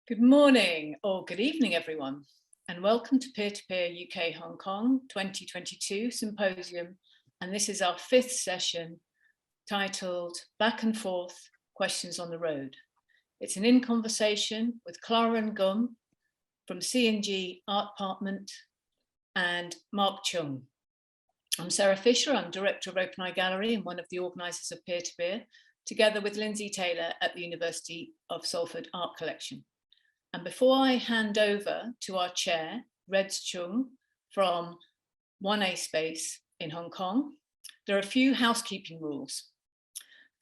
Good morning or good evening, everyone, and welcome to Peer-to-Peer UK Hong Kong 2022 Symposium. And this is our fifth session titled Back and Forth, Questions on the Road. It's an in-conversation with Clara Gum from C&G Artpartment and Mark Chung. I'm Sarah Fisher, I'm Director of Open Eye Gallery and one of the organisers of Peer-to-Peer, together with Lindsay Taylor at the University of Salford Art Collection. And before I hand over to our chair, Chung from 1A Space in Hong Kong, there are a few housekeeping rules.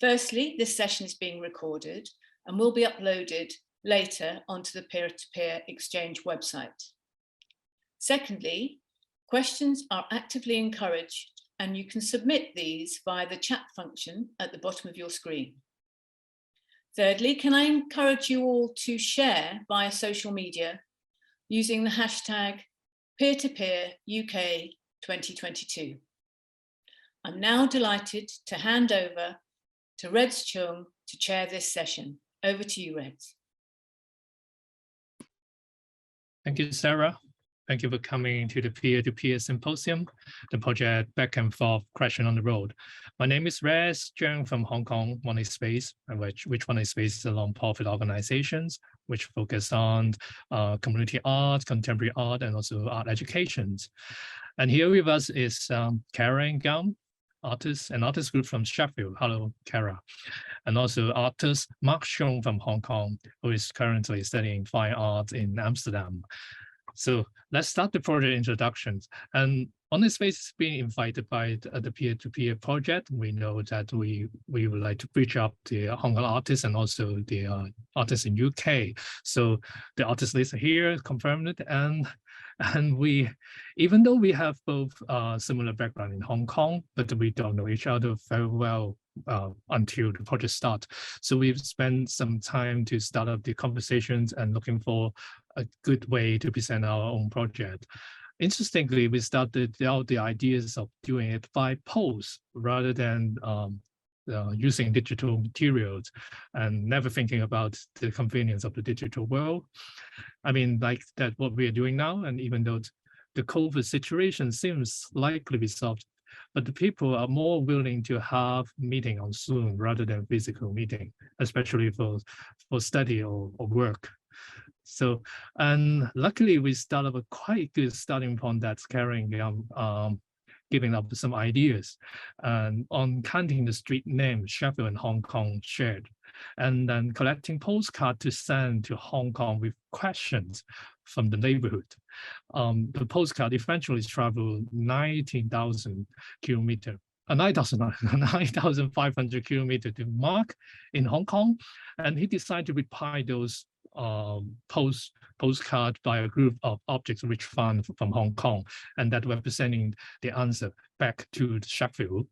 Firstly, this session is being recorded and will be uploaded later onto the Peer-to-Peer Exchange website. Secondly, questions are actively encouraged and you can submit these via the chat function at the bottom of your screen. Thirdly, can I encourage you all to share via social media using the hashtag #PeerToPeerUK 2022. I'm now delighted to hand over to Chung to chair this session. Over to you, Reds. Thank you, Sarah. Thank you for coming to the Peer-to-Peer Symposium, the project Back and Forth Question on the Road. My name is Cheung from Hong Kong 1A Space, which 1A Space is a non-profit organizations which focus on community art, contemporary art, and also art educations. And here with us is Clara Gum, an artist group from Sheffield. Hello, Clara. And also artist Mark Chung from Hong Kong, who is currently studying fine art in Amsterdam. So let's start the project introductions. And on this space, being invited by the Peer-to-Peer project, we know that we would like to reach up the Hong Kong artists and also the artists in UK. So the artist list here confirmed it, and we, even though we have both similar background in Hong Kong, but we don't know each other very well until the project starts. So we've spent some time to start up the conversations and looking for a good way to present our own project. Interestingly, we started out the ideas of doing it by post rather than using digital materials, and never thinking about the convenience of the digital world. I mean, like that what we are doing now, and even though the COVID situation seems likely resolved, but the people are more willing to have meeting on Zoom rather than physical meeting, especially for study or work. So, and luckily we started a quite good starting point that's carrying giving up some ideas and on counting the street names Sheffield and Hong Kong shared, and then collecting postcards to send to Hong Kong with questions from the neighborhood. The postcard eventually traveled 19,000 kilometers. 9,500 kilometers to Mark in Hong Kong, and he decided to reply those postcard by a group of objects which found from Hong Kong, and that representing the answer back to Sheffield.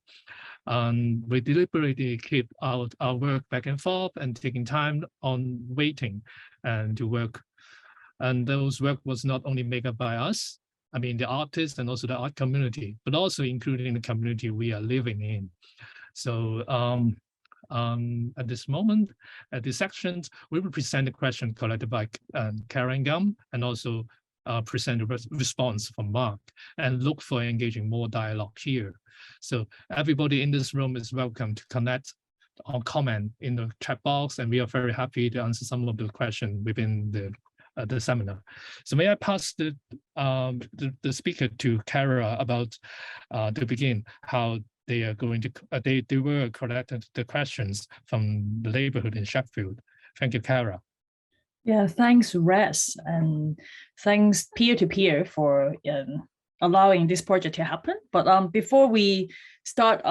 And we deliberately keep our work back and forth and taking time on waiting and to work. And those work was not only made up by us, I mean the artists and also the art community, but also including the community we are living in. So at this moment, at this section, we will present the question collected by Clara Gum and also present a response from Mark and look for engaging more dialogue here. So everybody in this room is welcome to connect or comment in the chat box, and we are very happy to answer some of the questions within the seminar. So may I pass the speaker to Clara about to begin how they are going to, they were collected the questions from the neighborhood in Sheffield. Thank you, Clara. Yeah, thanks, Res, and thanks Peer-to-Peer for allowing this project to happen. But before we start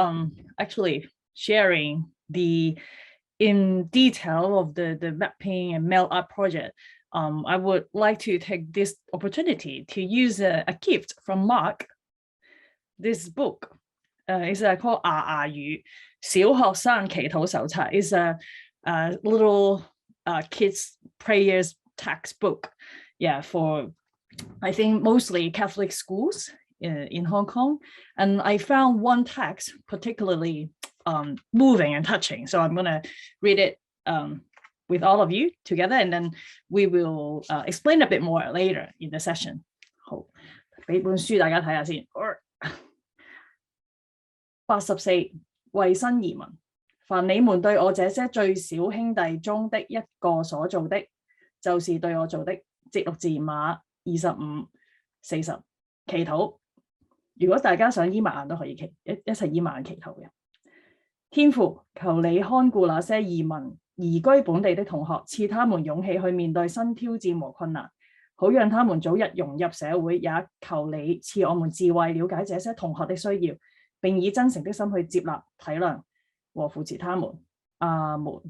actually sharing in detail of the mapping and mail art project, I would like to take this opportunity to use a gift from Mark. This book is called 牙牙語小學生祈禱手冊. It's a little kids prayers textbook, yeah, for I think mostly Catholic schools in Hong Kong. And I found one text particularly moving and touching, so I'm gonna read it with all of you together, and then we will explain a bit more later in the session. 好，俾本書大家睇下先。84為新移民，凡你們對我這些最小兄弟中的一個所做的，就是對我做的。節錄自馬25、40，祈禱。如果大家想依埋眼都可以一齊依埋眼祈禱嘅。天父，求你看顧那些移居本地的同學，賜他們勇氣去面對新挑戰和困難，好讓他們早日融入社會。也求你賜我們智慧，了解這些同學的需要，並以真誠的心去接納、體諒和扶持他們。阿門。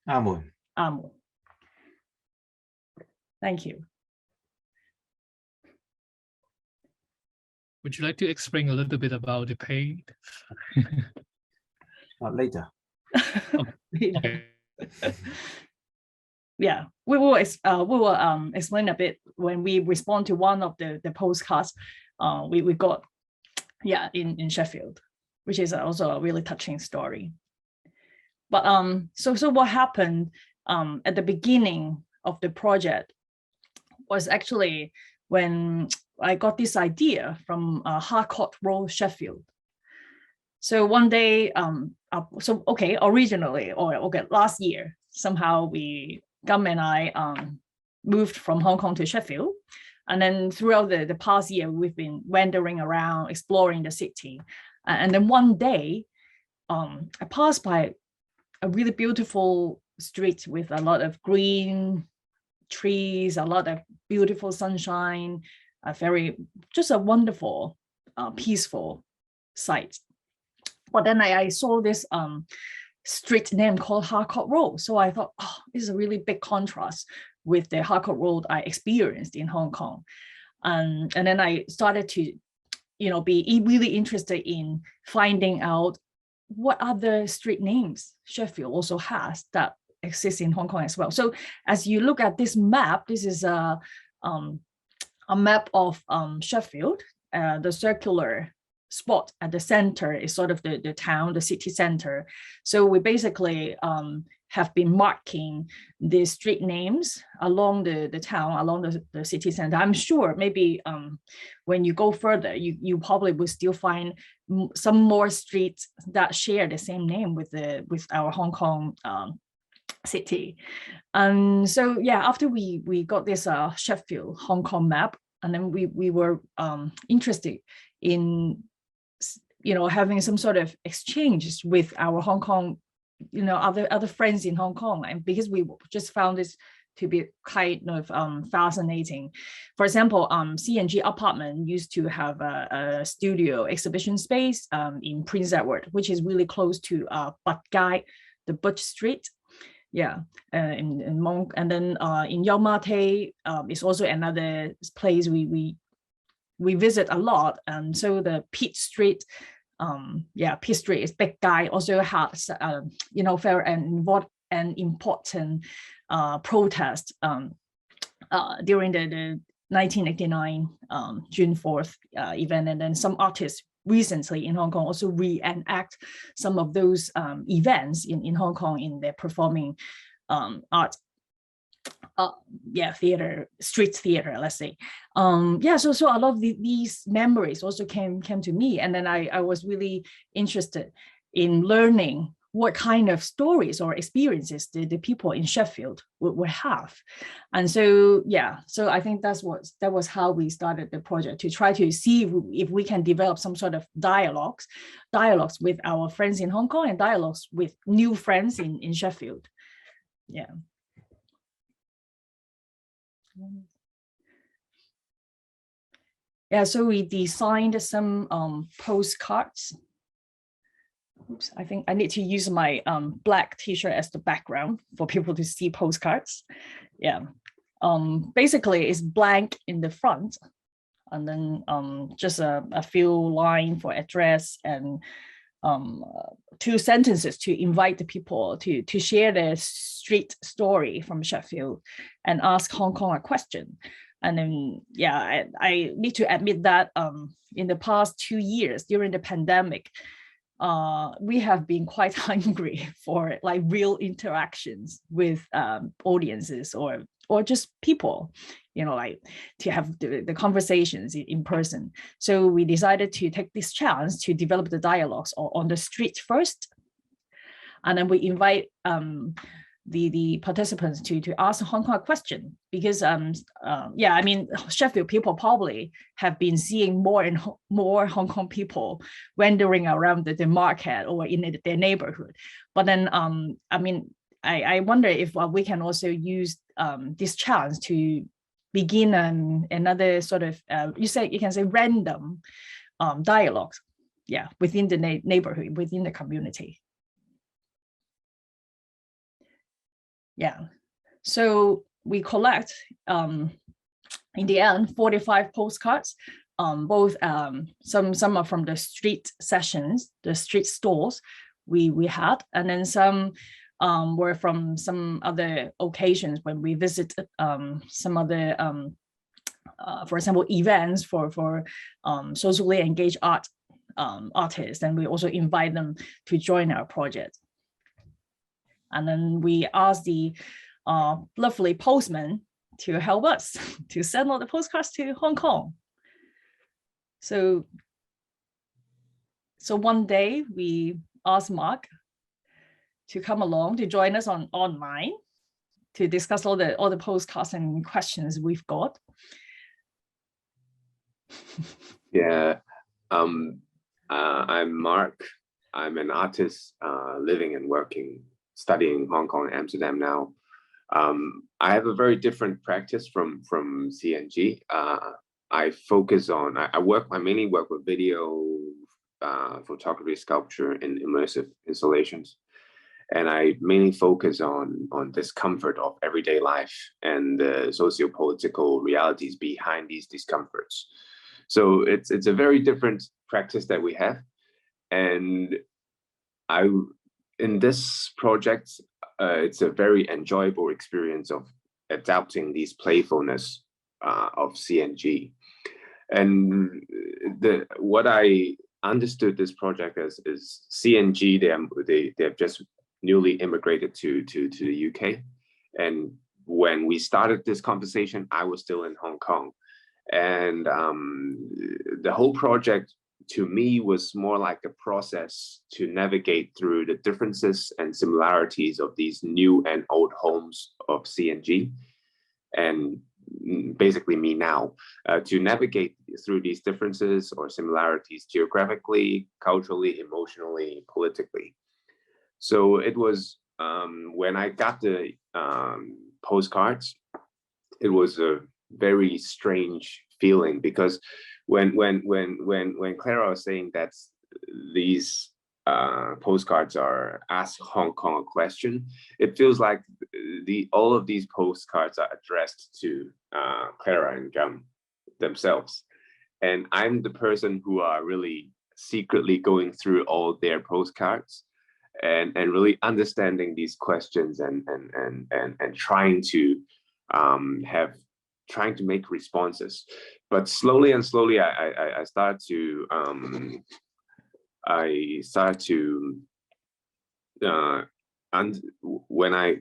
阿門。阿門。Thank you. Would you like to explain a little bit about the paid? Later. Okay. Yeah, we will explain a bit when we respond to one of the postcards we got, in Sheffield, which is also a really touching story. But so what happened at the beginning of the project was actually when I got this idea from Harcourt Road, Sheffield. So one day, originally, last year, somehow Gum and I moved from Hong Kong to Sheffield. And then throughout the past year, we've been wandering around, exploring the city. And then one day, I passed by a really beautiful street with a lot of green trees, a lot of beautiful sunshine, just a wonderful, peaceful sight. But then I saw this street name called Harcourt Road. So I thought, this is a really big contrast with the Harcourt Road I experienced in Hong Kong. And then I started to, be really interested in finding out what other street names Sheffield also has that exist in Hong Kong as well. So as you look at this map, this is a map of Sheffield. The circular spot at the center is sort of the town, the city center. So we basically have been marking the street names along the town, along the city center. I'm sure maybe when you go further, you probably will still find some more streets that share the same name with our Hong Kong city. And so after we got this Sheffield Hong Kong map, and then we were interested in having some sort of exchange with our Hong Kong, other friends in Hong Kong, and because we just found this to be kind of fascinating. For example, C&G Artpartment used to have a studio exhibition space in Prince Edward, which is really close to Bat Gai, the Butch Street. In Monk, and then in Yau Ma Tei is also another place we visit a lot. And so the Pitt Street, Pitt Street is Big Guy, also has an important protest during the 1989 June 4th event, and then some artists recently in Hong Kong also reenact some of those events in Hong Kong in their performing art theater, street theater, let's say. So a lot of these memories also came to me, and then I was really interested in learning what kind of stories or experiences the people in Sheffield would have. And so I think that was how we started the project, to try to see if we can develop some sort of dialogues with our friends in Hong Kong and dialogues with new friends in Sheffield. So we designed some postcards. Oops, I think I need to use my black t-shirt as the background for people to see postcards. Basically it's blank in the front, and then just a few lines for address, and 2 sentences to invite the people to share their street story from Sheffield and ask Hong Kong a question. And then I need to admit that in the past 2 years during the pandemic, we have been quite hungry for like real interactions with audiences or just people, like to have the conversations in person. So we decided to take this chance to develop the dialogues on the street first. And then we invite the participants to ask Hong Kong a question, because Sheffield people probably have been seeing more and more Hong Kong people wandering around the market or in their neighborhood. But then I wonder if we can also use this chance to begin another sort of you can say random dialogues, within the neighborhood, within the community. So we collect in the end 45 postcards, both some are from the street sessions, the street stalls we had, and then some were from some other occasions when we visited some other for example events for socially engaged artists, and we also invite them to join our project. And then we asked the lovely postman to help us to send all the postcards to Hong Kong. So one day we asked Mark to come along to join us online to discuss all the postcards and questions we've got. I'm Mark. I'm an artist living and working, studying in Hong Kong and Amsterdam now. I have a very different practice from C&G. I focus on, I mainly work with video, photography, sculpture, and immersive installations. And I mainly focus on discomfort of everyday life and the socio-political realities behind these discomforts. So it's a very different practice that we have. And in this project, it's a very enjoyable experience of adapting these playfulness of C&G. And what I understood this project as is C&G, they have just newly immigrated to the UK. And when we started this conversation, I was still in Hong Kong. And the whole project to me was more like a process to navigate through the differences and similarities of these new and old homes of C&G, and basically me now, to navigate through these differences or similarities geographically, culturally, emotionally, politically. So it was when I got the postcards, it was a very strange feeling, because when Clara was saying that these postcards are ask Hong Kong a question, it feels like all of these postcards are addressed to Clara and Gum themselves, and I'm the person who are really secretly going through all their postcards and really understanding these questions and trying to make responses. But slowly I started to when I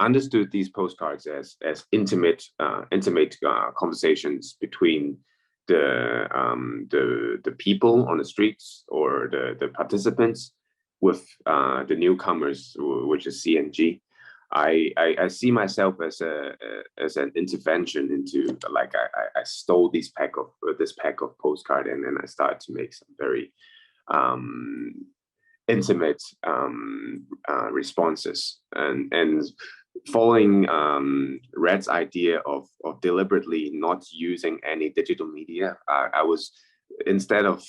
understood these postcards as intimate conversations between the people on the streets or the participants with the newcomers, which is C&G. I see myself as an intervention into, like, I stole this pack of postcard, and then I started to make some very intimate responses, and following Red's idea of deliberately not using any digital media. I was, instead of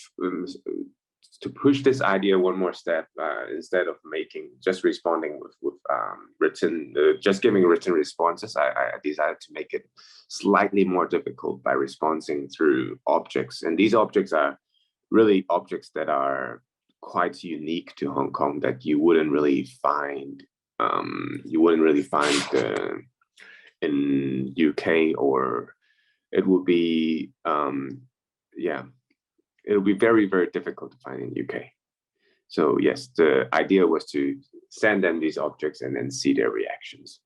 to push this idea one more step, instead of responding with written, just giving written responses, I decided to make it slightly more difficult by responding through objects. And these objects are really objects that are quite unique to Hong Kong, that you wouldn't really find in UK, or it would be it would be very, very difficult to find in UK. So yes, the idea was to send them these objects and then see their reactions.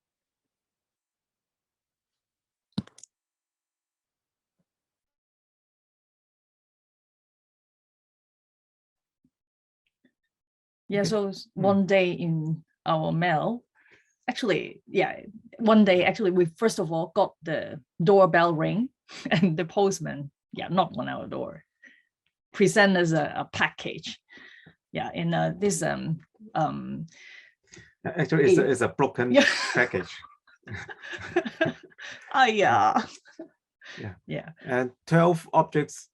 Yeah, so one day in our mail, actually, yeah, one day actually we first of all got the doorbell ring and the postman, knocked on our door, present us a package. Yeah, in this actually it's a broken package. Yeah. Yeah. And 12 objects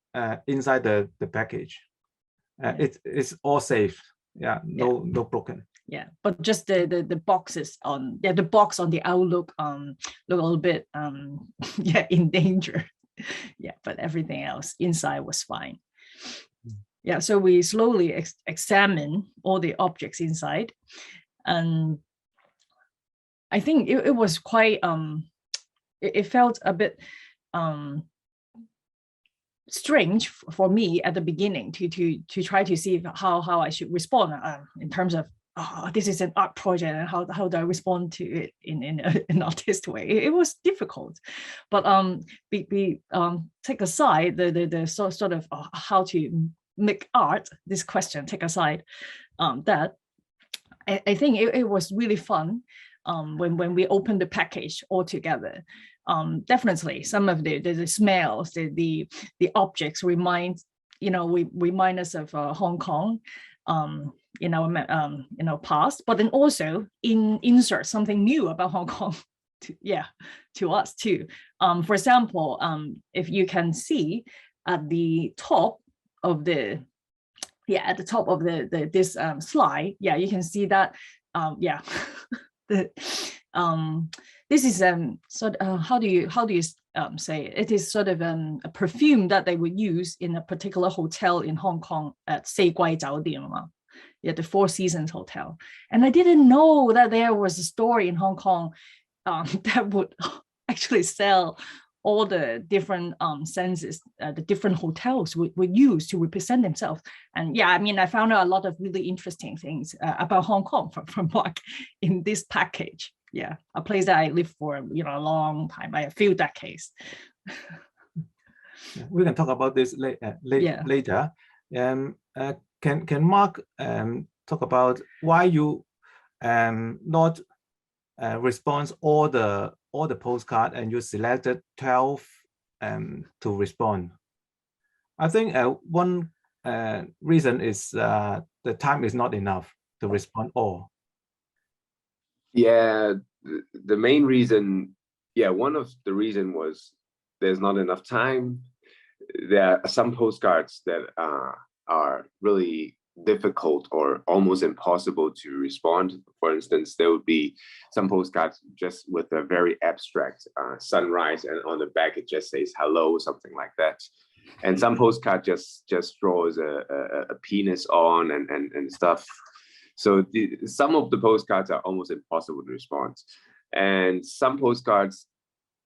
inside the package. It's all safe. Yeah, no broken. Yeah, but just the boxes on the box on the outlook look a little bit in danger. Yeah, but everything else inside was fine. Yeah, so we slowly examine all the objects inside, and I think it was quite it felt a bit strange for me at the beginning to try to see how I should respond in terms of this is an art project and how do I respond to it in an artist way. It was difficult, but take aside the sort of how to make art, this question take aside, that I think it was really fun when we opened the package all together. Definitely some of the smells, the objects remind us of Hong Kong in our past, but then also insert something new about Hong Kong to us too. For example, if you can see at the top of the this slide, you can see that this is sort of how do you say it is sort of a perfume that they would use in a particular hotel in Hong Kong at 四季酒店, the Four Seasons Hotel. And I didn't know that there was a store in Hong Kong that would actually sell all the different senses the different hotels would use to represent themselves. And I found out a lot of really interesting things about Hong Kong from Mark in this package. Yeah, a place that I lived for a long time, a few decades. We can talk about this later. Can Mark talk about why you not respond all the postcard and you selected 12 to respond? I think one reason is the time is not enough to respond all. Yeah, the main reason, one of the reason was there's not enough time. There are some postcards that are really difficult or almost impossible to respond. For instance, there would be some postcards just with a very abstract sunrise, and on the back it just says hello, something like that. And some postcard just draws a penis on and stuff. So some of the postcards are almost impossible to respond. And some postcards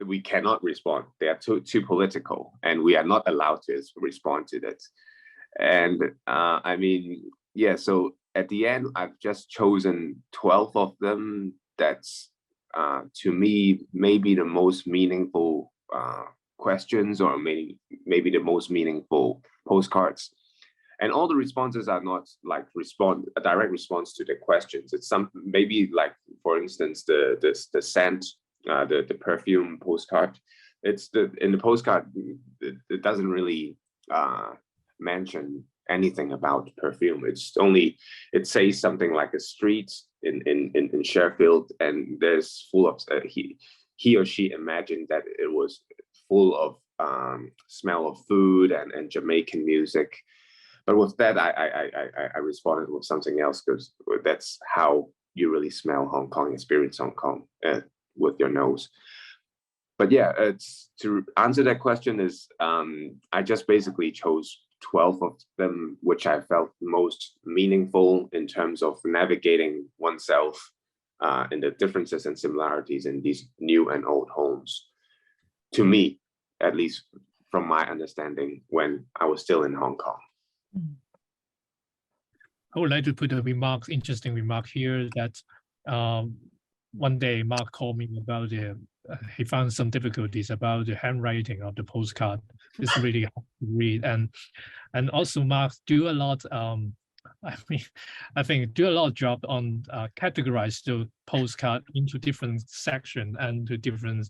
we cannot respond. They are too political, and we are not allowed to respond to that. And so at the end, I've just chosen 12 of them. That's, to me, maybe the most meaningful questions, or maybe the most meaningful postcards. And all the responses are not like a direct response to the questions. It's maybe like, for instance, the scent, the perfume postcard. In the postcard, it doesn't really mention anything about perfume. It says something like a street in Sheffield, and there's full of he or she imagined that it was full of smell of food and Jamaican music. But with that, I responded with something else, because that's how you really smell Hong Kong, experience Hong Kong with your nose. But it's to answer that question is I just basically chose 12 of them, which I felt most meaningful in terms of navigating oneself in the differences and similarities in these new and old homes. To me, at least from my understanding, when I was still in Hong Kong. I would like to put a interesting remark here that one day Mark called me about he found some difficulties about the handwriting of the postcard. It's really hard to read, and also Mark do a lot. I think do a lot of job on categorize the postcard into different section and to different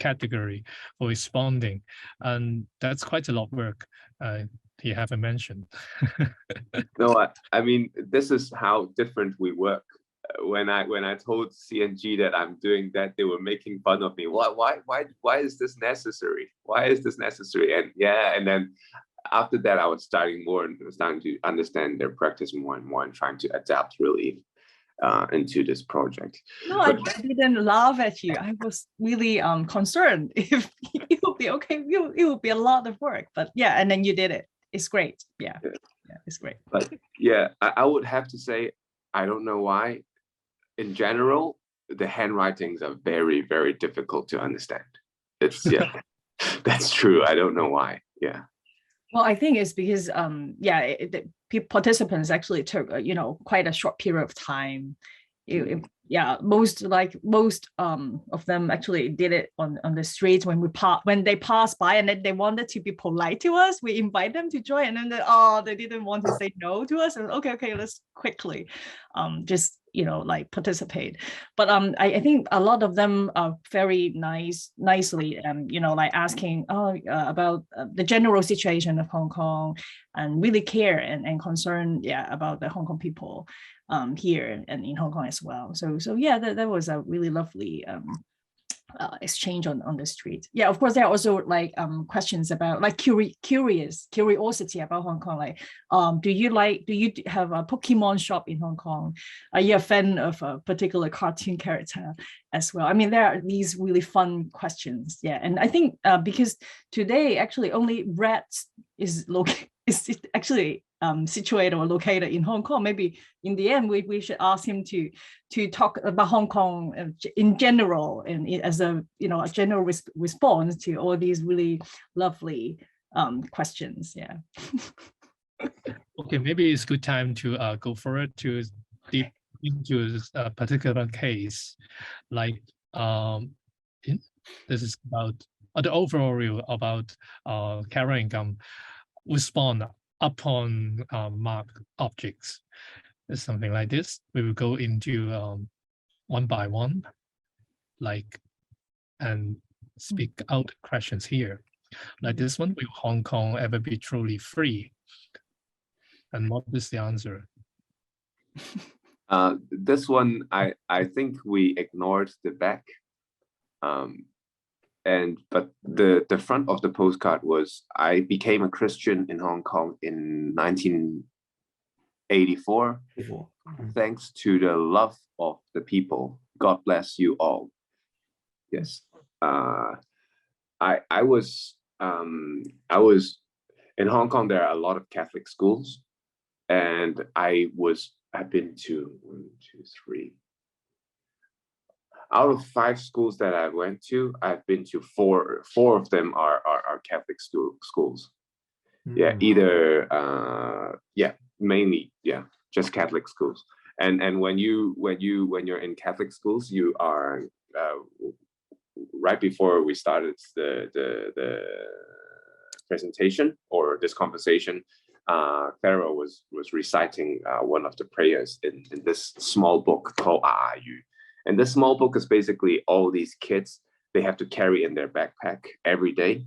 category for responding, and that's quite a lot of work. He haven't mentioned. No, I mean, this is how different we work. When I told C&G that I'm doing that, they were making fun of me. Why is this necessary? Why is this necessary? And yeah, and then after that, I was starting to understand their practice more and more and trying to adapt really into this project. No, I didn't laugh at you. I was really concerned if it would be okay. It would be a lot of work, but yeah, and then you did it. It's great. Yeah, it's great. But yeah, I would have to say, I don't know why. In general, the handwritings are very, very difficult to understand. It's that's true. I don't know why. Yeah. Well, I think it's because the participants actually took quite a short period of time. Most of them actually did it on the streets when they passed by, and then they wanted to be polite to us. We invite them to join, and then they didn't want to say no to us. And okay, let's quickly participate. But I think a lot of them are very nicely asking about the general situation of Hong Kong, and really care and concern about the Hong Kong people here and in Hong Kong as well. So yeah, that was a really lovely exchange on the street. Yeah, of course, there are also questions about curiosity about Hong Kong. Do you have a Pokemon shop in Hong Kong? Are you a fan of a particular cartoon character as well? I mean, there are these really fun questions. Yeah, and I think because today actually only Red is actually situated or located in Hong Kong. Maybe in the end we should ask him to talk about Hong Kong in general, and as a a general response to all these really lovely questions. Yeah. Okay, maybe it's good time to go forward to deep into a particular case, like this is about the overall review about Clara Gum respond upon marked objects. It's something like this. We will go into one by one, and speak out questions here. Like this one, will Hong Kong ever be truly free? And what is the answer? This one, I think we ignored the back. But the front of the postcard was, I became a Christian in Hong Kong in 1984. Thanks to the love of the people. God bless you all. Yes. I was in Hong Kong. There are a lot of Catholic schools, and I've been to 1, 2, 3. Out of 5 schools that I went to, I've been to 4. 4 of them are Catholic schools. Yeah, either mainly just Catholic schools. And when you're in Catholic schools, you are right before we started the presentation or this conversation, Clara was reciting one of the prayers in this small book called Yu. And this small book is basically all these kids, they have to carry in their backpack every day.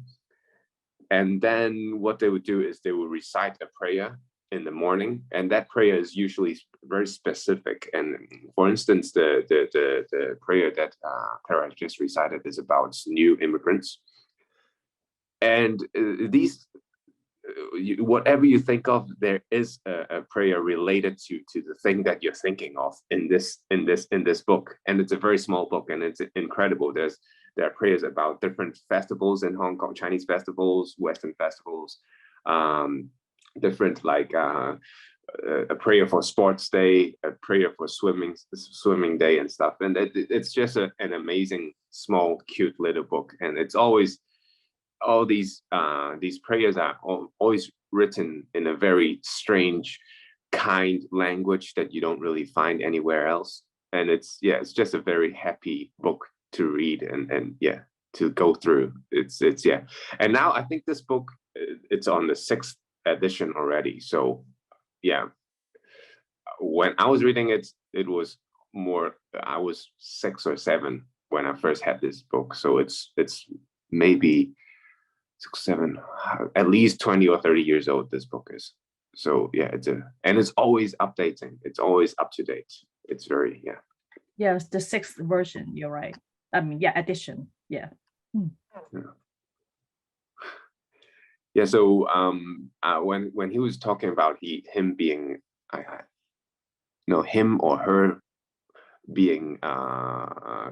And then what they would do is they would recite a prayer in the morning, and that prayer is usually very specific. And for instance, the prayer that Clara just recited is about new immigrants. And these, whatever you think of, there is a prayer related to the thing that you're thinking of in this book. And it's a very small book, and it's incredible. There are prayers about different festivals in Hong Kong, Chinese festivals, Western festivals, different a prayer for sports day, a prayer for swimming day and stuff. And it's just an amazing, small, cute little book. And it's always, all these prayers are always written in a very strange kind language that you don't really find anywhere else. And it's just a very happy book to read and to go through. It's and now I think this book, it's on the 6th edition already. So yeah, when I was reading it, it was more, I was 6 or 7 when I first had this book. So it's maybe 6, 7, at least 20 or 30 years old this book is. So yeah, and it's always updating. It's always up to date. It's very, Yeah, it's the 6th version, you're right. I mean, yeah, edition, yeah. Yeah, so when he was talking about him being, him or her being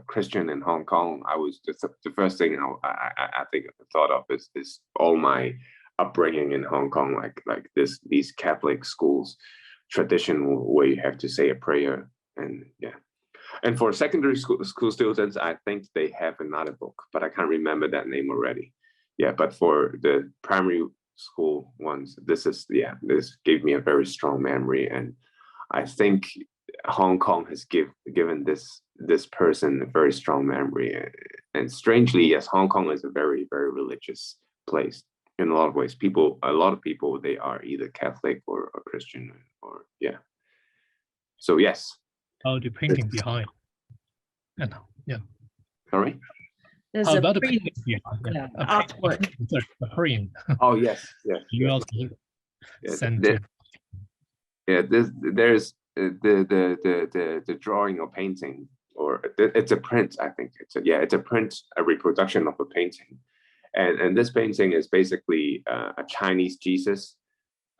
Christian in Hong Kong, I was just the first thing I think I thought of is all my upbringing in Hong Kong, like these Catholic schools tradition where you have to say a prayer, and and for secondary school students, I think they have another book, but I can't remember that name already. Yeah, but for the primary school ones, this gave me a very strong memory, and I think Hong Kong has given this person a very strong memory. And strangely, yes, Hong Kong is a very, very religious place in a lot of ways. A lot of people, they are either Catholic or Christian, or so yes. Oh, the painting behind. And Sorry? There's How a about the print, painting behind? yeah, artwork. A print. Oh yes, You also sent there's the drawing or painting, or it's a print. I think it's a print, a reproduction of a painting, and this painting is basically a Chinese Jesus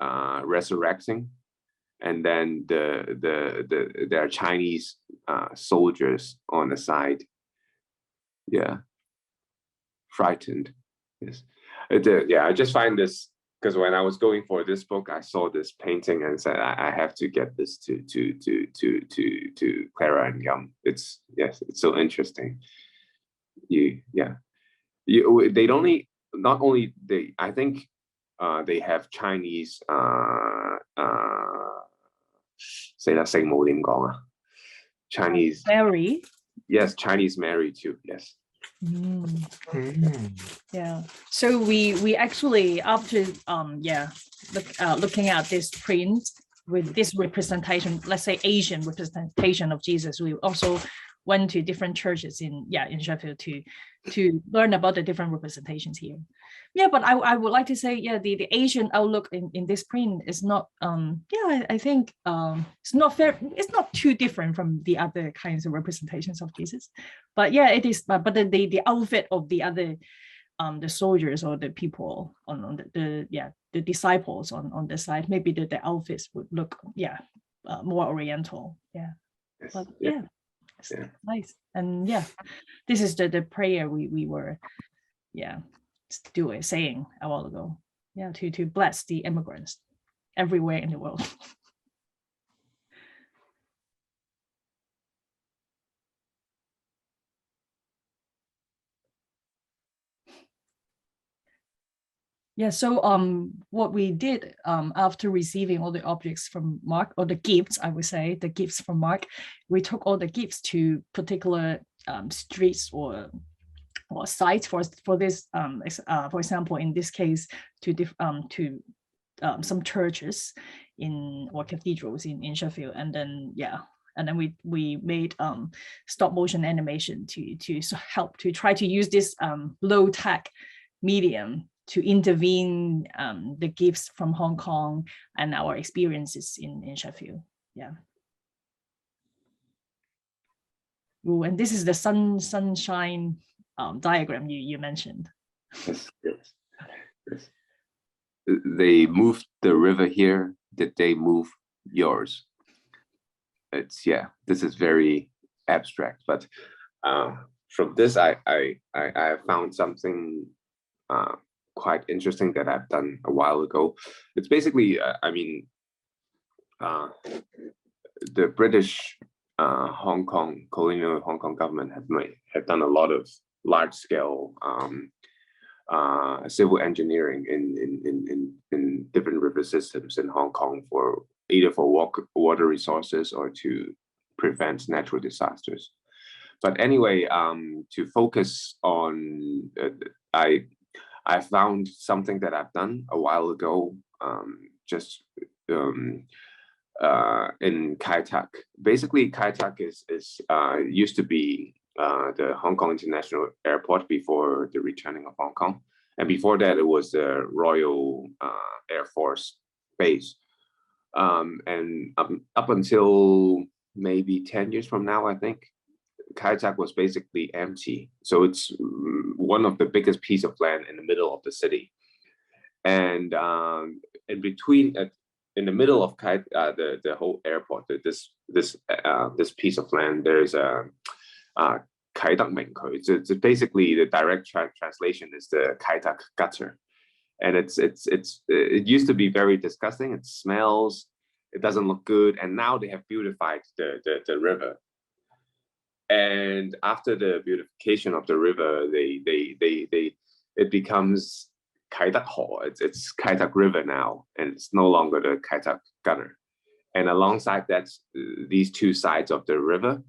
resurrecting, and then there are Chinese soldiers on the side, frightened. Yes, I just find this, because when I was going for this book, I saw this painting and said I have to get this to Clara Gum. It's so interesting. I think they have Chinese 死啦，聖母點講啊？ Chinese Mary. Yes, Chinese Mary too. Yes. Yeah. So we actually, after looking at this print with this representation, let's say Asian representation of Jesus, we also went to different churches in Sheffield to learn about the different representations here. Yeah, but I would like to say, the Asian outlook in this print is not, I think it's not fair. It's not too different from the other kinds of representations of Jesus, but it is. But the outfit of the other, the soldiers or the people on the disciples on the side, maybe the outfits would look more Oriental. Yeah, but it's nice. And this is the prayer we were saying a while ago, to bless the immigrants everywhere in the world. So what we did after receiving all the objects from Mark, or the gifts, I would say, the gifts from Mark, we took all the gifts to particular streets or sites for this, for example, in this case, to some churches or cathedrals in Sheffield, and then we made stop motion animation to help to try to use this low tech medium to intervene the gifts from Hong Kong and our experiences in Sheffield. Ooh, and this is the sunshine diagram you mentioned. Yes. They moved the river here. Did they move yours? It's this is very abstract, but from this I found something quite interesting that I've done a while ago. It's basically the British colonial Hong Kong government have done a lot of large-scale civil engineering in different river systems in Hong Kong for either for water resources or to prevent natural disasters. But anyway, to focus on, I found something that I've done a while ago, in Kai Tak. Basically, Kai Tak is used to be the Hong Kong International Airport before the returning of Hong Kong, and before that, it was the Royal Air Force base. And up until maybe 10 years from now, I think, Kai Tak was basically empty. So it's one of the biggest piece of land in the middle of the city. And in between, in the middle of the whole airport, this piece of land, there's a Kai Tak Ming Kui. It's basically the direct translation is the Kai Tak gutter. And it used to be very disgusting. It smells, it doesn't look good. And now they have beautified the river. And after the beautification of the river, it becomes Kai Tak Ho. It's Kai Tak River now, and it's no longer the Kai Tak gutter. And alongside that, these two sides of the river,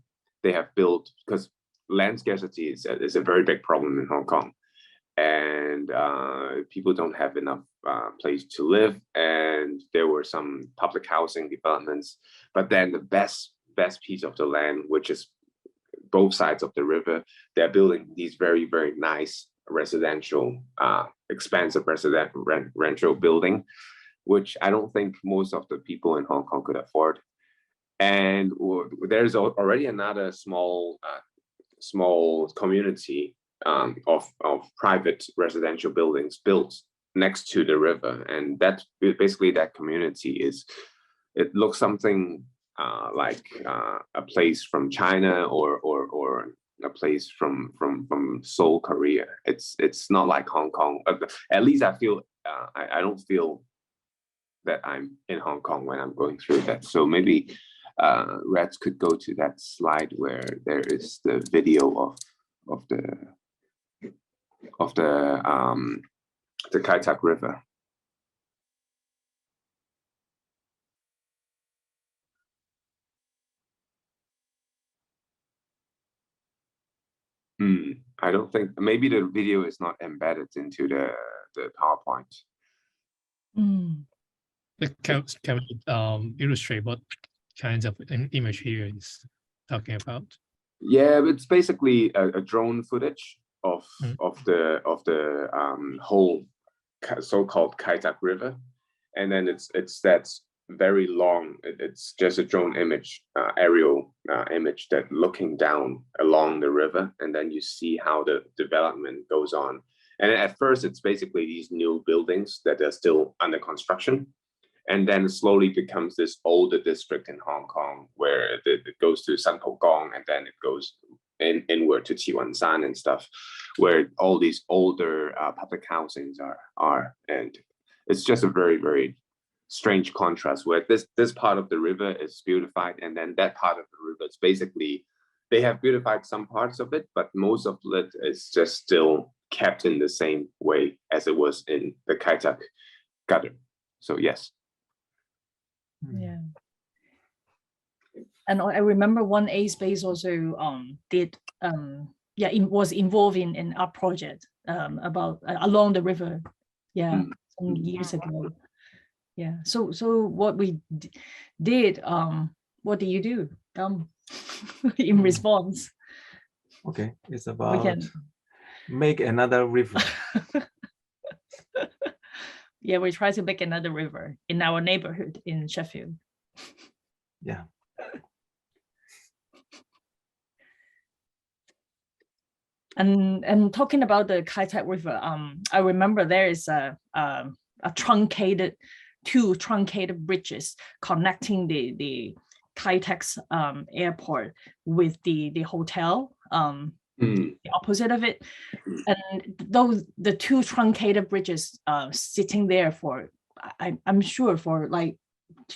they have built, because land scarcity is a very big problem in Hong Kong. And people don't have enough place to live, and there were some public housing developments. But then the best piece of the land, which is both sides of the river, they're building these very, very nice residential, expensive residential building, which I don't think most of the people in Hong Kong could afford. And there's already another small community of private residential buildings built next to the river, and that's basically that community it looks something like a place from China or a place from Seoul, Korea. It's not like Hong Kong. At least I feel I don't feel that I'm in Hong Kong when I'm going through that. So maybe Reds could go to that slide where there is the video of the Kai Tak River. I don't think, maybe the video is not embedded into the PowerPoint. Can we illustrate what kinds of an image here is talking about? Yeah, it's basically a drone footage of the whole so-called Kai Tak River, and then it's that very long. It's just a drone image, aerial image that looking down along the river, and then you see how the development goes on. And at first, it's basically these new buildings that are still under construction, and then slowly becomes this older district in Hong Kong where it goes to San Po Gong, and then it goes inward to Chi Wan San and stuff, where all these older public housings are, and it's just a very, very strange contrast where this part of the river is beautified, and then that part of the river is basically, they have beautified some parts of it, but most of it is just still kept in the same way as it was in the Kai Tak gutter. So yes. Yeah. And I remember one A Space also was involved in our project about along the river, some years ago. Yeah. So what we did, what do you do in response? Okay, it's about make another river. Yeah, we try to make another river in our neighborhood in Sheffield. Yeah. And talking about the Kai Tak River, I remember there is two truncated bridges connecting the Kai Tak's airport with the hotel, the opposite of it. And the two truncated bridges sitting there for, I'm sure for like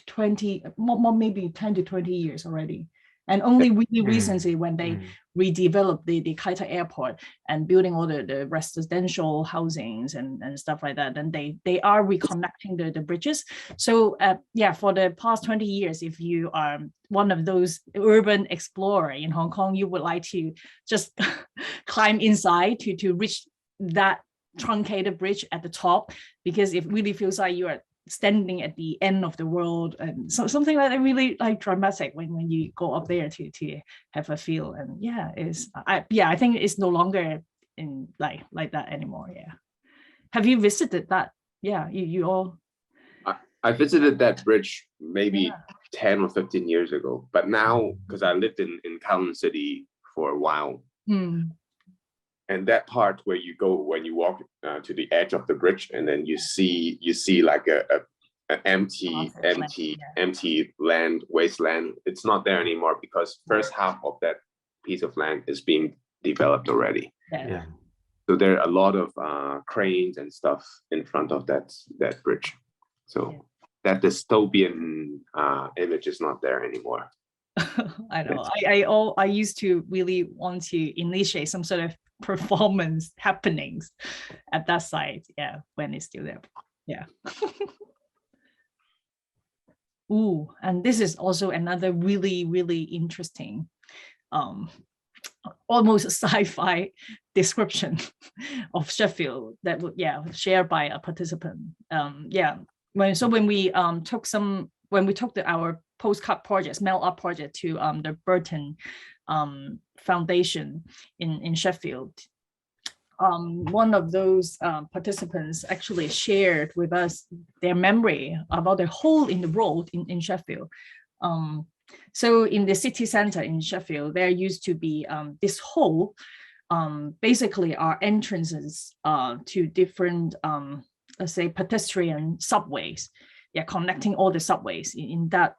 20, more maybe 10 to 20 years already. And only really recently, when they redeveloped the Curator airport and building all the residential housings and stuff like that, and they are reconnecting the bridges. So yeah, for the past 20 years, if you are one of those urban explorer in Hong Kong, you would like to just climb inside to reach that truncated bridge at the top, because it really feels like you are standing at the end of the world, and so something like that, really like dramatic when you go up there to have a feel. And yeah, I think it's no longer in like that anymore. Yeah, have you visited that? Yeah, you all. I visited that bridge maybe 10 or 15 years ago, but now, because I lived in Kowloon City for a while, and that part where you go when you walk to the edge of the bridge, and then you see like an empty land, wasteland. It's not there anymore, because first half of that piece of land is being developed already. Yeah. So there are a lot of cranes and stuff in front of that bridge. So that dystopian image is not there anymore. I know. I used to really want to initiate some sort of performance happenings at that site. Yeah, when it's still there. Yeah. Ooh, and this is also another really, really interesting, almost sci-fi description of Sheffield that would shared by a participant. When we took our postcard project, mail art project to the Burton Foundation in Sheffield, one of those participants actually shared with us their memory about the hole in the road in Sheffield. So in the city center in Sheffield, there used to be this hole, basically are entrances to different, let's say, pedestrian subways, connecting all the subways in that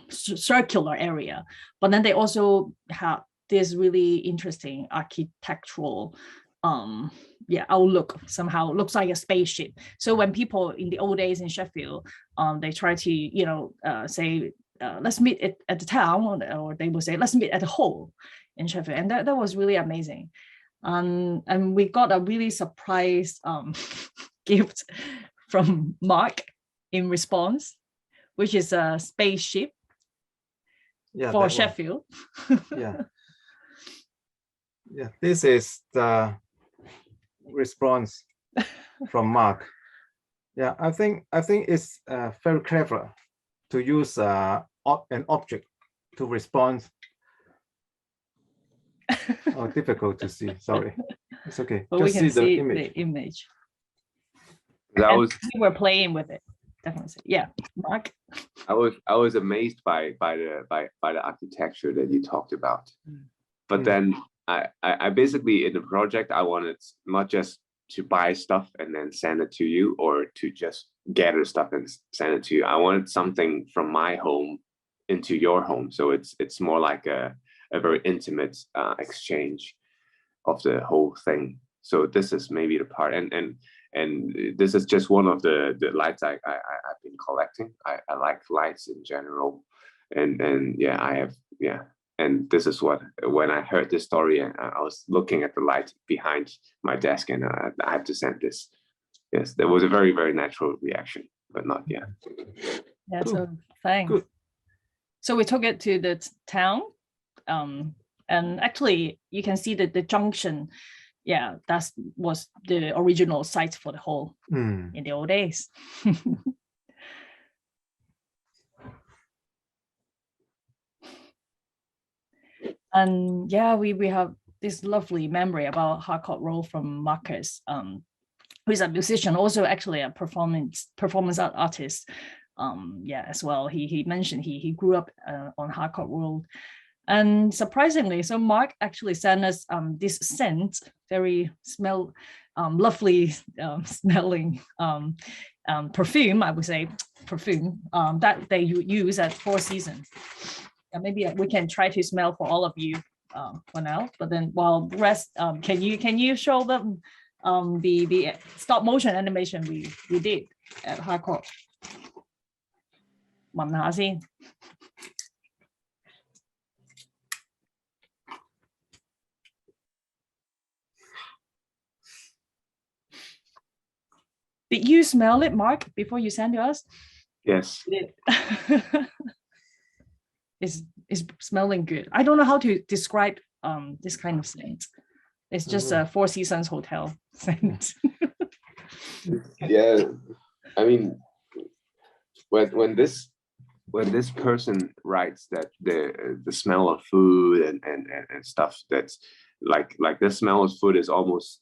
circular area. But then they also have this really interesting architectural outlook. Somehow looks like a spaceship. So when people in the old days in Sheffield, they try to say let's meet at the town, or they would say let's meet at the hole in Sheffield, and that was really amazing. And we got a really surprise gift from Mark in response, which is a spaceship for Sheffield. Yeah, this is the response from Mark. Yeah, I think it's very clever to use an object to respond. Oh, difficult to see. Sorry, it's okay. But just we can see the image. We were playing with it. Definitely. Yeah, Mark. I was amazed by the architecture that you talked about, but then I basically, in the project, I wanted not just to buy stuff and then send it to you, or to just gather stuff and send it to you. I wanted something from my home into your home, so it's more like a very intimate exchange of the whole thing. So this is maybe the part, and this is just one of the lights I've been collecting. I like lights in general, and yeah, I have, yeah. And this is what, when I heard this story, and I was looking at the light behind my desk, and I have to send this. Yes, there was a very, very natural reaction, but not yet. Yeah, so thanks. Good. So we took it to the town, and actually you can see that the junction, yeah, that was the original site for the hole in the old days. And yeah, we have this lovely memory about Harcourt Road from Marcus, who is a musician, also actually a performance art artist. Yeah, as well. He mentioned he grew up on Harcourt Road, and surprisingly, so Mark actually sent us this scent, very lovely smelling perfume. I would say perfume that they use at Four Seasons. Maybe we can try to smell for all of you for now. But then while the rest, can you show them the stop motion animation we did at Harcourt? 聞下先。Did you smell it, Mark, before you sent to us? Yes. It's smelling good. I don't know how to describe this kind of scent. It's just a Four Seasons hotel scent. Yeah, I mean, when this person writes that the smell of food and stuff, that's like the smell of food is almost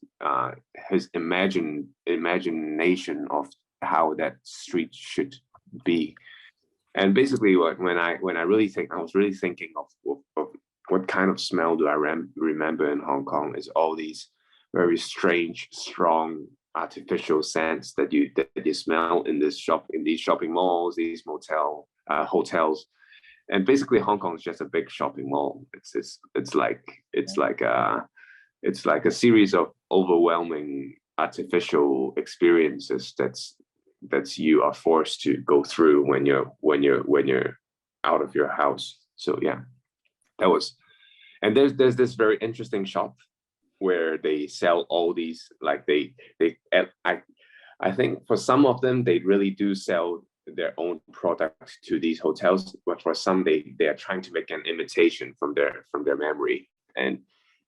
his imagination of how that street should be. And basically, when I really think, I was really thinking of what kind of smell do I remember in Hong Kong, is all these very strange, strong artificial scents that you smell in these shopping malls, these hotels. And basically Hong Kong is just a big shopping mall. It's like a series of overwhelming artificial experiences that's you are forced to go through when you're out of your house. So yeah, that was. And there's this very interesting shop where they sell all these, like I think for some of them they really do sell their own products to these hotels, but for some they are trying to make an imitation from their memory. And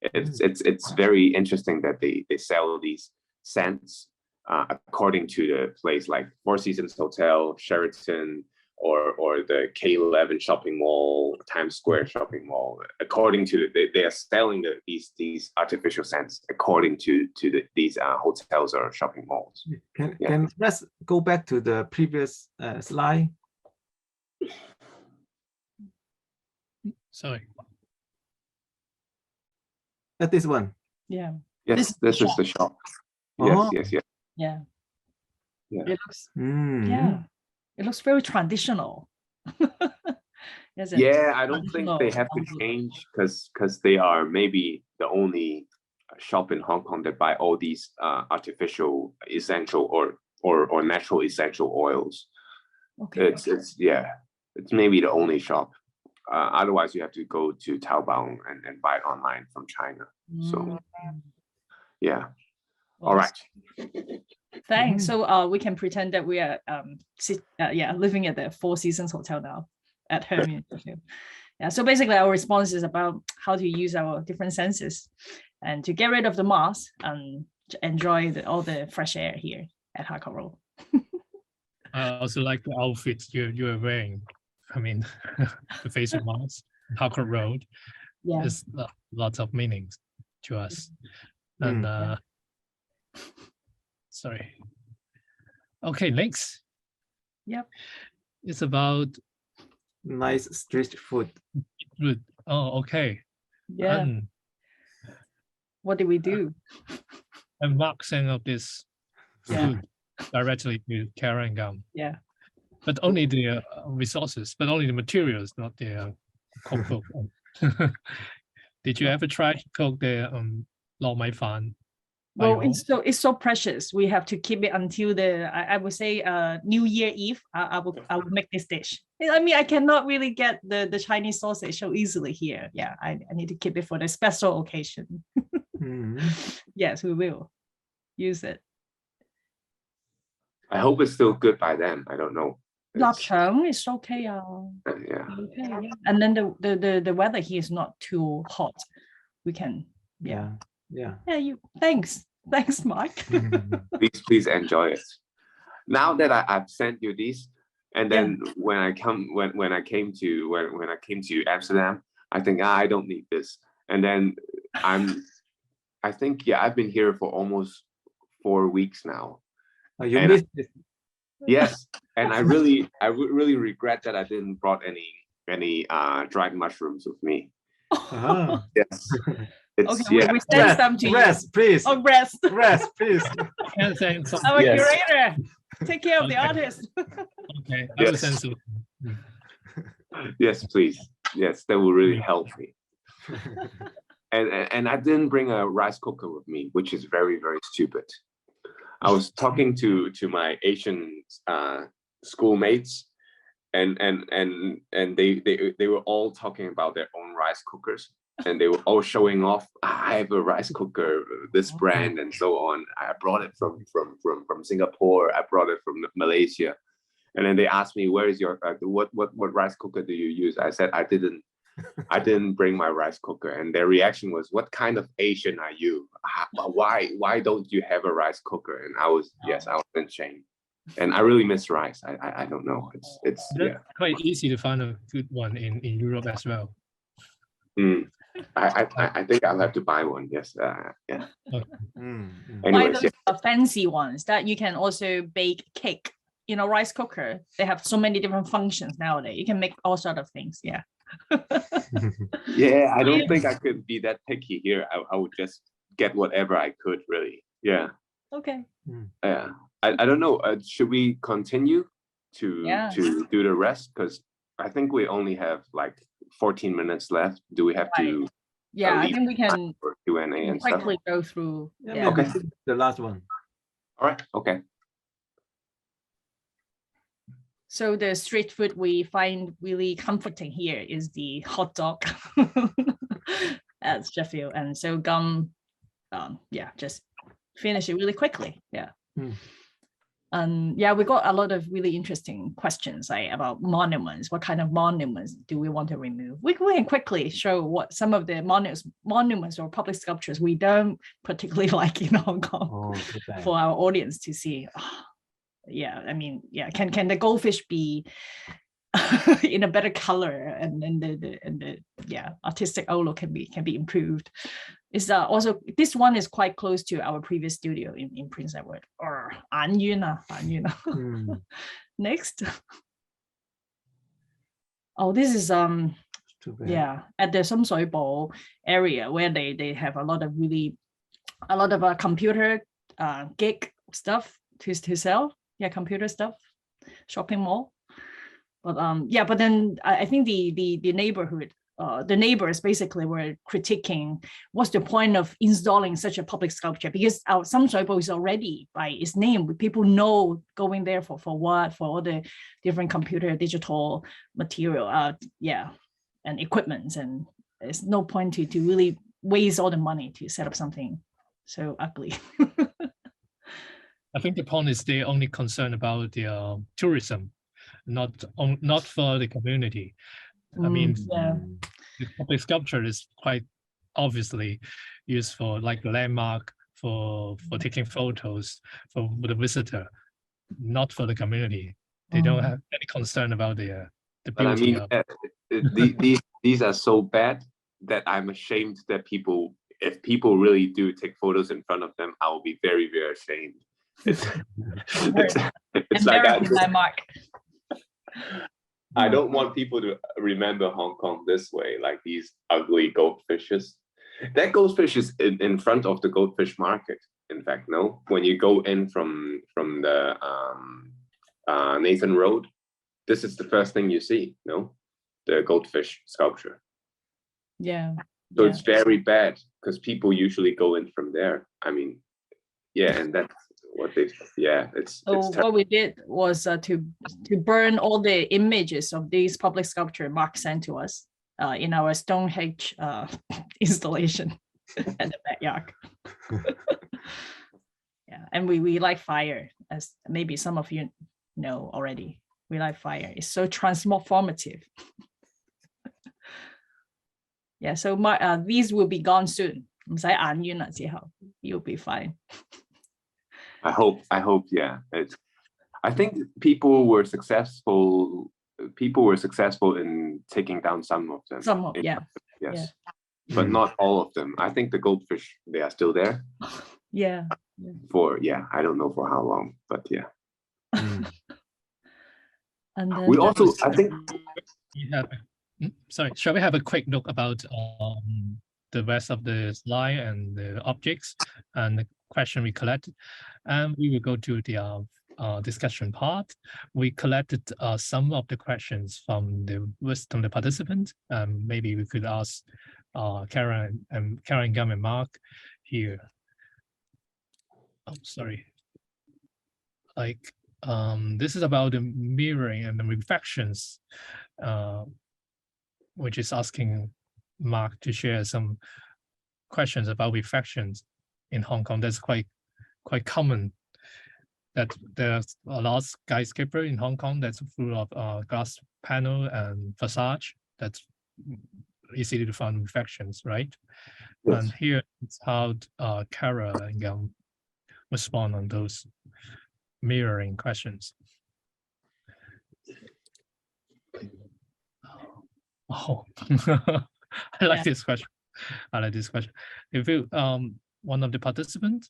it's very interesting that they sell these scents according to the place, like Four Seasons Hotel, Sheraton, or the K11 shopping mall, Times Square shopping mall. According to they are selling these artificial scents according to these hotels or shopping malls. Can let's go back to the previous slide. Sorry. At this one. Yeah. Yes, this is the shop. Oh. Yes. Yeah. Yeah. It looks. Yeah. It looks very traditional. Yeah, I don't think they have to change because they are maybe the only shop in Hong Kong that buy all these artificial essential or natural essential oils. Okay. It's maybe the only shop. Otherwise, you have to go to Taobao and buy it online from China. So yeah. All right. Thanks. So we can pretend that we are living at the Four Seasons Hotel now at home. Yeah. So basically our response is about how to use our different senses and to get rid of the mask and enjoy all the fresh air here at Harcourt Road. I also like the outfit you are wearing. I mean, the face mask, Harcourt Road. Yeah. There's lots of meanings to us. And sorry. Okay, next. Yep. It's about nice street food. Oh, okay. Yeah. What did we do? And Mark sent out this food directly to Clara Gum. Yeah. But only the resources, but only the materials, not the cookbook. Did you ever try to cook the lau mai fan? Well, it's so precious. We have to keep it until I would say New Year Eve. I will make this dish. I mean, I cannot really get the Chinese sausage so easily here. Yeah, I need to keep it for the special occasion. Yes, we will use it. I hope it's still good by then. I don't know. Chung is okay. Yeah. Okay, yeah. And then the weather here is not too hot. We can. Yeah. You thanks, Mark. please enjoy it. Now that I've sent you these, and then when I came to Amsterdam, I think I don't need this. And then I think I've been here for almost 4 weeks now. You missed it. Yes, and I really regret that I didn't brought any dried mushrooms with me. Yes. Okay, we send some to you. Rest, please. Oh, rest, please. Our curator, take care of the artist. Okay, I will send some. Yes, please. Yes, that will really help me. And I didn't bring a rice cooker with me, which is very, very stupid. I was talking to my Asian schoolmates, and they were all talking about their own rice cookers. and they were all showing off. I have a rice cooker, this brand, and so on. I brought it from Singapore. I brought it from Malaysia, and then they asked me, "Where is your what rice cooker do you use?" I said, "I didn't bring my rice cooker," and their reaction was, "What kind of Asian are you? Why don't you have a rice cooker?" And I was in shame, and I really miss rice. I don't know. It's quite easy to find a good one in Europe as well. I think I'll have to buy one. Yes. Yeah. Anyways, those fancy ones that you can also bake cake. You know, rice cooker. They have so many different functions nowadays. You can make all sort of things. Yeah. Yeah, I don't think I could be that picky here. I would just get whatever I could, really. Yeah. Okay. Yeah. I don't know. Should we continue to do the rest? Because I think we only have like 14 minutes left. Do we have to? Yeah, I think we can Q&A and quickly stuff? go through. Yeah. Okay. The last one. All right. Okay. So the street food we find really comforting here is the hot dog at Sheffield, and so Gum, just finish it really quickly. Yeah. We got a lot of really interesting questions about monuments. What kind of monuments do we want to remove? We can quickly show what some of the monuments or public sculptures we don't particularly like in Hong Kong for our audience to see. Can the goldfish be in a better color, and the artistic outlook can be improved? Is also this one is quite close to our previous studio in Prince Edward. Next. Oh, this is at the Sum Sui Bo area where they have a lot of computer gig stuff to sell. Yeah, computer stuff, shopping mall. But then I think the neighborhood, the neighbors basically were critiquing what's the point of installing such a public sculpture, because our Sum Sui Bo is already by its name. People know going there for what, for all the different computer digital material, and equipment, and there's no point to really waste all the money to set up something so ugly. I think the point is they're only concerned about the tourism, not for the community. I mean, the public sculpture is quite obviously used for like a landmark, for taking photos for the visitor, not for the community. They don't have any concern about the beauty. But I mean, these are so bad that I'm ashamed that if people really do take photos in front of them, I will be very, very ashamed. It's like I don't want people to remember Hong Kong this way, like these ugly goldfishes. That goldfish is in front of the goldfish market. In fact, no. When you go in from the Nathan Road, this is the first thing you see. No, the goldfish sculpture. Yeah. So it's very bad because people usually go in from there. I mean, and that's what it's what we did was to burn all the images of these public sculpture Mark sent to us in our Stonehenge installation at the backyard. And we light fire, as maybe some of you know already. We light fire. It's so transformative. So these will be gone soon. You'll be fine. I hope, I think people were successful in taking down some of them. Some of, yes. But not all of them. I think the goldfish, they are still there. For, I don't know for how long, but And then we also, I think, shall we have a quick look about the rest of the slide and the objects and the question we collected, and we will go to the discussion part. We collected some of the questions from the participants. Maybe we could ask Clara Gum and Mark here. Oh, sorry. This is about the mirroring and the reflections, which is asking Mark to share some questions about reflections in Hong Kong. That's quite common. That there's a lot of skyscraper in Hong Kong that's full of glass panel and facade. That's easy to find reflections, right? Yes. And here it's how Clara Gum respond on those mirroring questions. Oh, I like this question. I like this question. If you one of the participants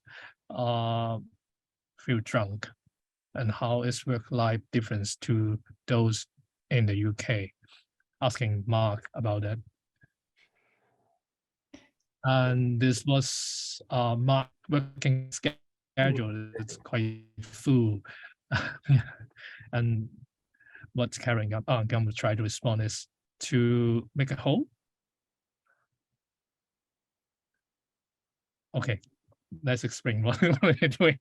feel drunk, and how is work-life difference to those in the UK? Asking Mark about that. And this was Mark working schedule. It's quite full, and what Clara Gum will try to respond is to make a whole. Okay, let's explain what we're doing.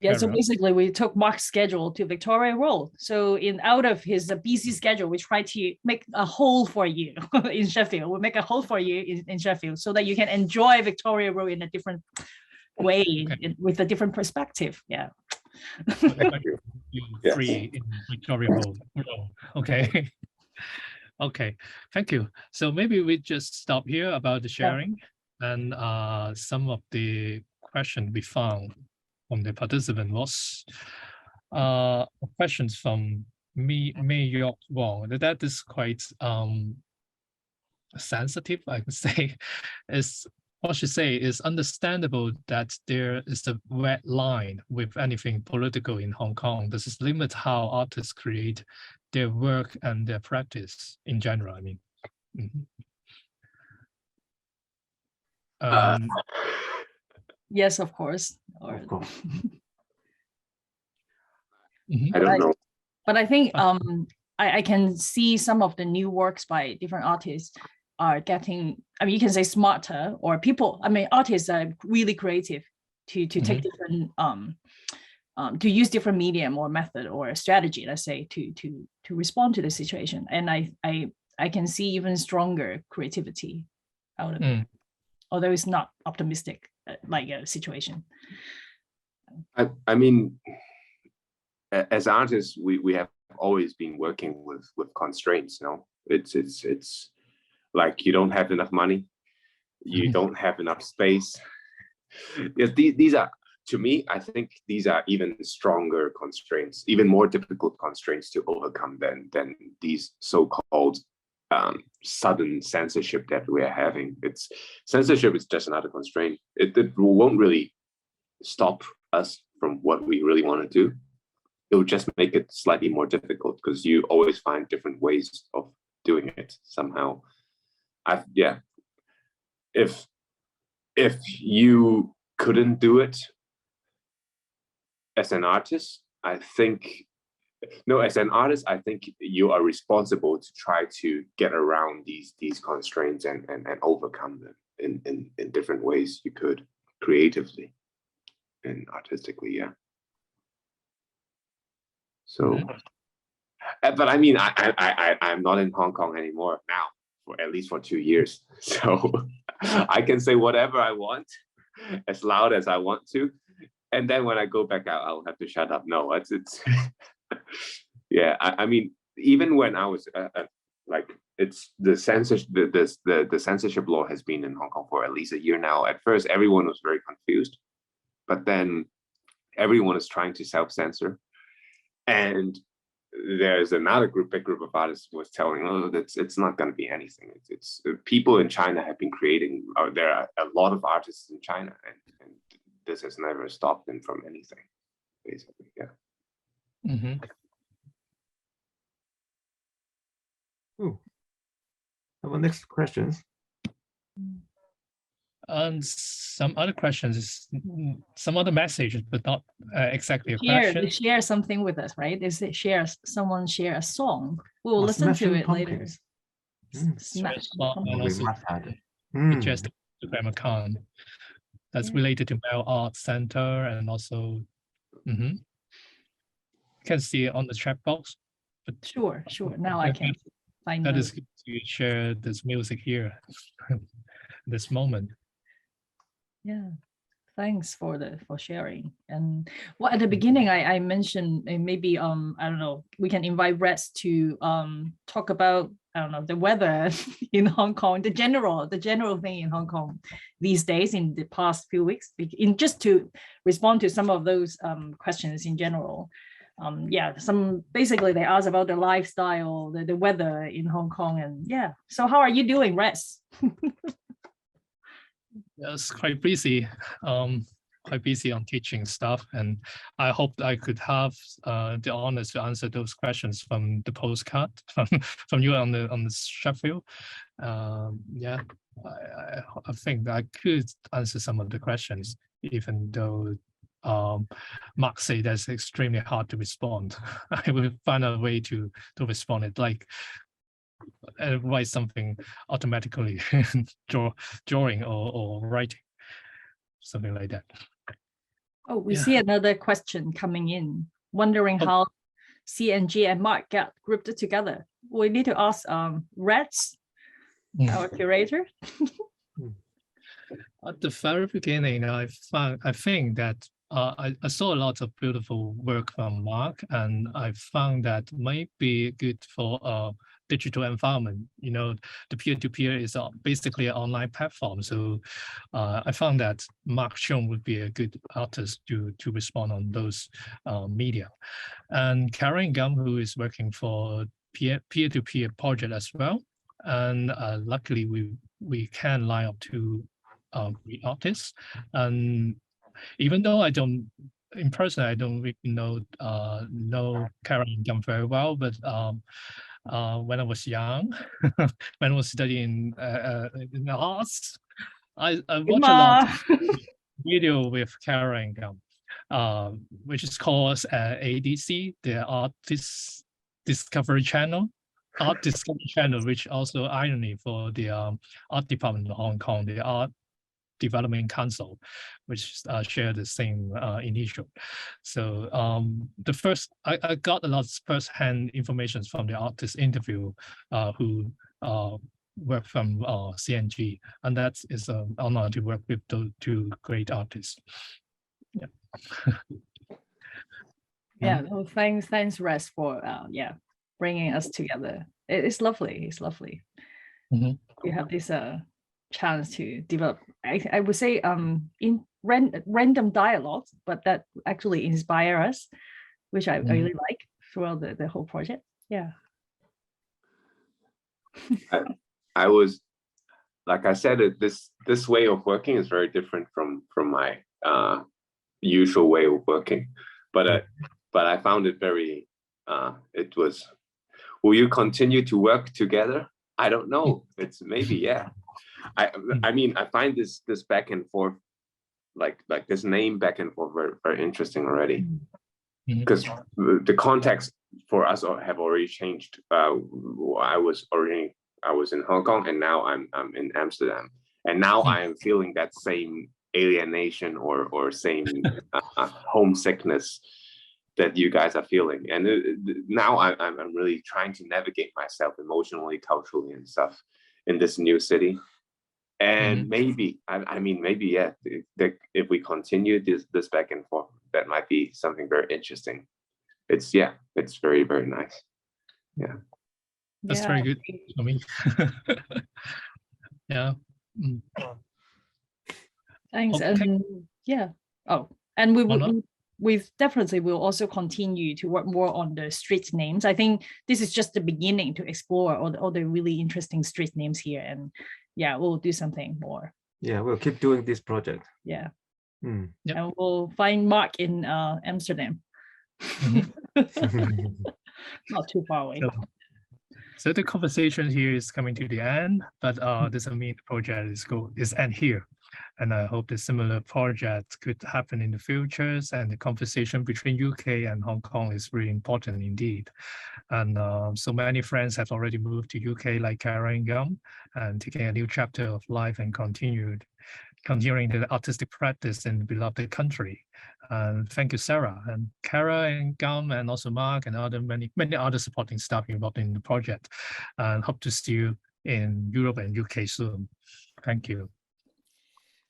Yeah, so basically we took Mark's schedule to Victoria Road. So out of his busy schedule, we try to make a hole for you in Sheffield. We'll make a hole for you in Sheffield so that you can enjoy Victoria Road in a different way, okay, with a different perspective. Yeah. Free in Victoria Road. Okay. Okay, thank you. So maybe we just stop here about the sharing, and some of the questions we found from the participant was questions from May York Wong. That is quite sensitive, I can say. Is what she say is understandable that there is a red line with anything political in Hong Kong. This is limit how artists create their work and their practice in general. I mean, yes, of course. Of course. I don't know. But I think I can see some of the new works by different artists are getting, I mean, you can say smarter, or people, I mean, artists are really creative to take different, to use different medium or method or strategy, let's say, to respond to the situation. And I can see even stronger creativity out of it, although it's not optimistic like a situation. I mean, as artists, we have always been working with constraints. You know, it's like you don't have enough money, you don't have enough space. These are, to me, I think these are even stronger constraints, even more difficult constraints to overcome than these so-called sudden censorship that we are having. Censorship is just another constraint. It won't really stop us from what we really want to do. It will just make it slightly more difficult because you always find different ways of doing it somehow. If you couldn't do it as an artist, I think you are responsible to try to get around these constraints and overcome them in different ways you could, creatively and artistically. Yeah. So, but I mean, I'm not in Hong Kong anymore now, for at least for 2 years. So I can say whatever I want, as loud as I want to. And then when I go back out, I'll have to shut up. No, it's yeah. I mean, even when I was like, it's the censorship, the censorship law has been in Hong Kong for at least a year now. At first, everyone was very confused, but then everyone is trying to self-censor. And there's another big group of artists was telling, oh, it's not going to be anything. It's people in China have been creating, there are a lot of artists in China, and this has never stopped them from anything, basically. Yeah. Our next questions. And some other questions, some other messages, but not exactly a question. They share something with us, right? Someone share a song. We'll listen to it later. Just Instagram account that's related to Mel Art Center, and also you can see it on the chat box. But sure. Now I can find That those. is good to share this music here, this moment. Yeah, thanks for sharing. And well, at the beginning, I mentioned maybe I don't know, we can invite Rex to talk about, I don't know, the weather in Hong Kong, the general thing in Hong Kong these days in the past few weeks, just to respond to some of those questions in general. Yeah, basically they ask about the lifestyle, the weather in Hong Kong, and yeah. So how are you doing, Rex? It's quite busy, quite busy on teaching stuff, and I hope I could have the honor to answer those questions from the postcard from you on the Sheffield. Yeah, I think I could answer some of the questions, even though Mark said that's extremely hard to respond. I will find a way to respond it, like write something automatically, drawing or writing, something like that. Oh, we see another question coming in, wondering how C&G and Mark got grouped together. We need to ask Rex, our curator. At the very beginning, I think that I saw a lot of beautiful work from Mark, and I found that might be good for a digital environment. You know, the peer-to-peer is basically an online platform. So I found that Mark Chung would be a good artist to respond on those media. And Clara Gum, who is working for peer-to-peer project as well. And luckily, we can line up to great artists. And even though in person, I don't really know Clara Gum very well, but when I was young, when I was studying in the arts, I watched a lot of video with Clara Gum, which is called ADC, the Artist Discovery Channel. Art Discovery Channel, which also irony for the art department in Hong Kong, the Art Development Council, which share the same initial. So I got a lot of first-hand information from the artist interview who work from C&G, and that is an honor to work with those two great artists. Yeah. Yeah. Well, thanks, Rex, for bringing us together. It's lovely. It's lovely. You have this chance to develop, I would say, in random dialogues, but that actually inspire us, which I really like throughout the whole project. Yeah. I was, like I said, this way of working is very different from my usual way of working, but I found it very. It was. Will you continue to work together? I don't know. It's maybe, yeah. I mean, I find this back and forth, like this name back and forth, very, very interesting already, because the context for us have already changed. I was in Hong Kong, and now I'm in Amsterdam, and now I am feeling that same alienation or same homesickness that you guys are feeling, and now I'm really trying to navigate myself emotionally, culturally, and stuff in this new city. And maybe, I mean, maybe, yeah, if we continue this back and forth, that might be something very interesting. It's very, very nice. Yeah. That's very good for me. Yeah. Thanks. Okay. And yeah. Oh, and we definitely will also continue to work more on the street names. I think this is just the beginning to explore all the really interesting street names here. And yeah, we'll do something more. Yeah, we'll keep doing this project. Yeah. Yep. And we'll find Mark in Amsterdam. Not too far away. So the conversation here is coming to the end, but doesn't mean the project is end here. And I hope that similar projects could happen in the futures, and the conversation between UK and Hong Kong is really important indeed. And so many friends have already moved to UK, like Clara Gum, and taking a new chapter of life and continued continuing the artistic practice in beloved country. Thank you, Sarah and Clara and Gum, and also Mark and other many other supporting staff involved in the project. And hope to see you in Europe and UK soon. Thank you.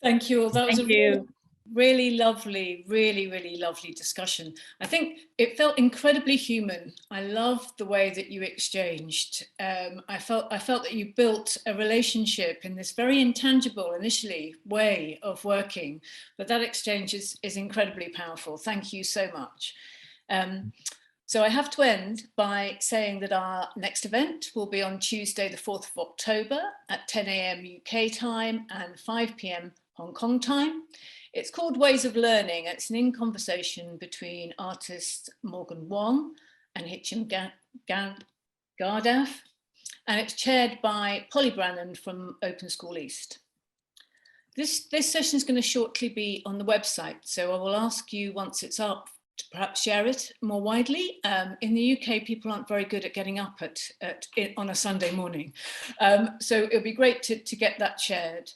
Thank you all. That was Thank really lovely, really lovely discussion. I think it felt incredibly human. I loved the way that you exchanged. I felt that you built a relationship in this very intangible initially way of working, but that exchange is incredibly powerful. Thank you so much. So I have to end by saying that our next event will be on Tuesday, the 4th of October at 10 a.m. UK time and 5 p.m. Hong Kong time. It's called Ways of Learning. It's an in-conversation between artists Morgan Wong and Cheung Gardaf, and it's chaired by Polly Brannan from Open School East. This session is going to shortly be on the website, so I will ask you once it's up to perhaps share it more widely. In the UK, people aren't very good at getting up on a Sunday morning, so it'll be great to get that shared.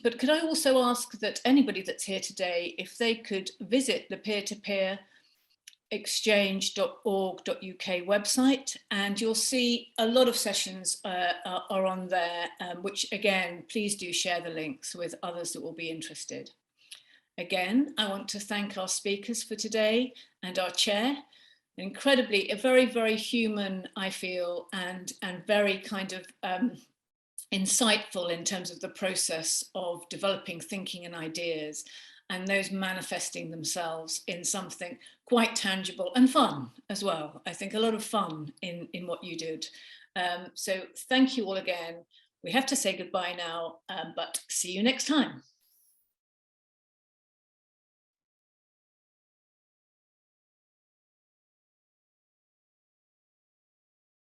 But could I also ask that anybody that's here today, if they could visit the peer-to-peer exchange.org.uk website, and you'll see a lot of sessions are on there, which again, please do share the links with others that will be interested. Again, I want to thank our speakers for today and our chair. Incredibly, a very human, I feel, and very kind of insightful in terms of the process of developing thinking and ideas, and those manifesting themselves in something quite tangible and fun as well. I think a lot of fun in what you did. So thank you all again. We have to say goodbye now, but see you next time.